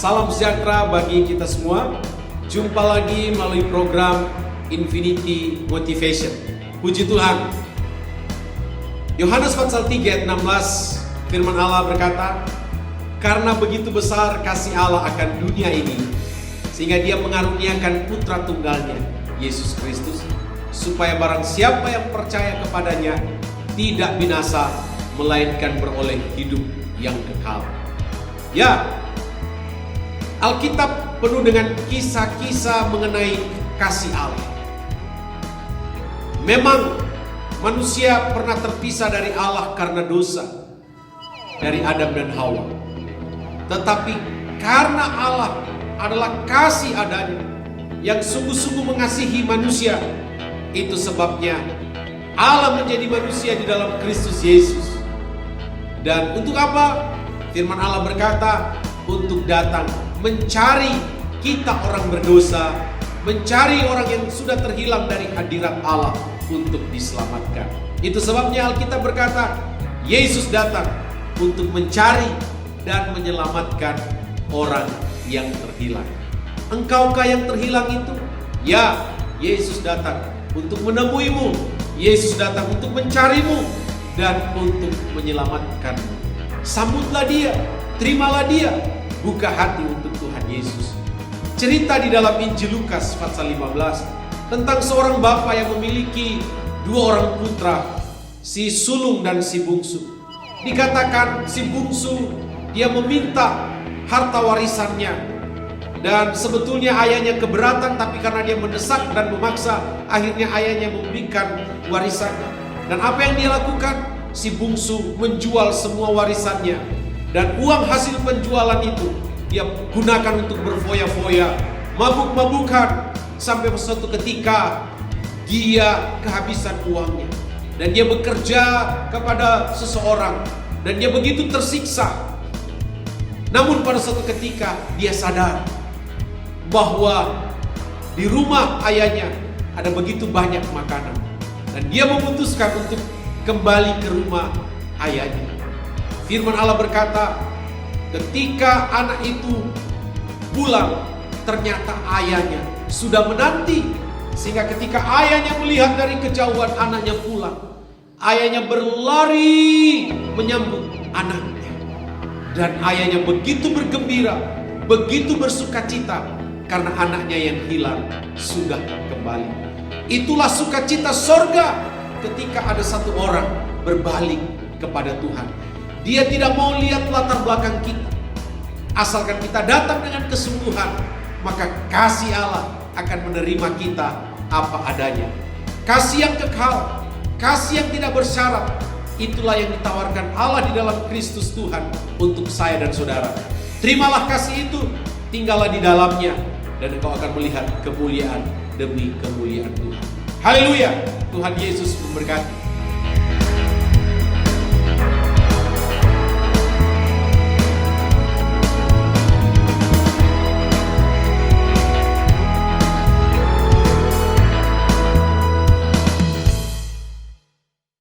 Salam sejahtera bagi kita semua. Jumpa lagi melalui program Infinity Motivation. Puji Tuhan. Yohanes pasal 3 ayat 16, firman Allah berkata, "Karena begitu besar kasih Allah akan dunia ini, sehingga Dia mengaruniakan putra tunggalnya, Yesus Kristus, supaya barang siapa yang percaya kepadanya tidak binasa, melainkan beroleh hidup yang kekal." Ya, Alkitab penuh dengan kisah-kisah mengenai kasih Allah. Memang manusia pernah terpisah dari Allah karena dosa dari Adam dan Hawa. Tetapi karena Allah adalah kasih adanya yang sungguh-sungguh mengasihi manusia, itu sebabnya Allah menjadi manusia di dalam Kristus Yesus. Dan untuk apa? Firman Allah berkata, untuk datang mencari kita orang berdosa, mencari orang yang sudah terhilang dari hadirat Allah untuk diselamatkan. Itu sebabnya Alkitab berkata, Yesus datang untuk mencari dan menyelamatkan orang yang terhilang. Engkaukah yang terhilang itu? Ya, Yesus datang untuk menemuimu. Yesus datang untuk mencarimu dan untuk menyelamatkanmu. Sambutlah Dia, terimalah Dia, buka hati untuk Tuhan Yesus. Cerita di dalam Injil Lukas pasal 15 tentang seorang bapa yang memiliki dua orang putra, si sulung dan si bungsu. Dikatakan si bungsu dia meminta harta warisannya, dan sebetulnya ayahnya keberatan, tapi karena dia mendesak dan memaksa, akhirnya ayahnya memberikan warisannya. Dan apa yang dia lakukan? Si bungsu menjual semua warisannya, dan uang hasil penjualan itu dia gunakan untuk berfoya-foya, mabuk-mabukan, sampai suatu ketika dia kehabisan uangnya. Dan dia bekerja kepada seseorang, dan dia begitu tersiksa. Namun pada suatu ketika dia sadar bahwa di rumah ayahnya ada begitu banyak makanan, dan dia memutuskan untuk kembali ke rumah ayahnya. Firman Allah berkata, ketika anak itu pulang, ternyata ayahnya sudah menanti. Sehingga ketika ayahnya melihat dari kejauhan anaknya pulang, ayahnya berlari menyambut anaknya. Dan ayahnya begitu bergembira, begitu bersukacita, karena anaknya yang hilang sudah kembali. Itulah sukacita sorga ketika ada satu orang berbalik kepada Tuhan. Dia tidak mau lihat latar belakang kita. Asalkan kita datang dengan kesungguhan, maka kasih Allah akan menerima kita apa adanya. Kasih yang kekal, kasih yang tidak bersyarat, itulah yang ditawarkan Allah di dalam Kristus Tuhan untuk saya dan saudara. Terimalah kasih itu, tinggallah di dalamnya, dan engkau akan melihat kemuliaan demi kemuliaan Tuhan. Haleluya, Tuhan Yesus memberkati.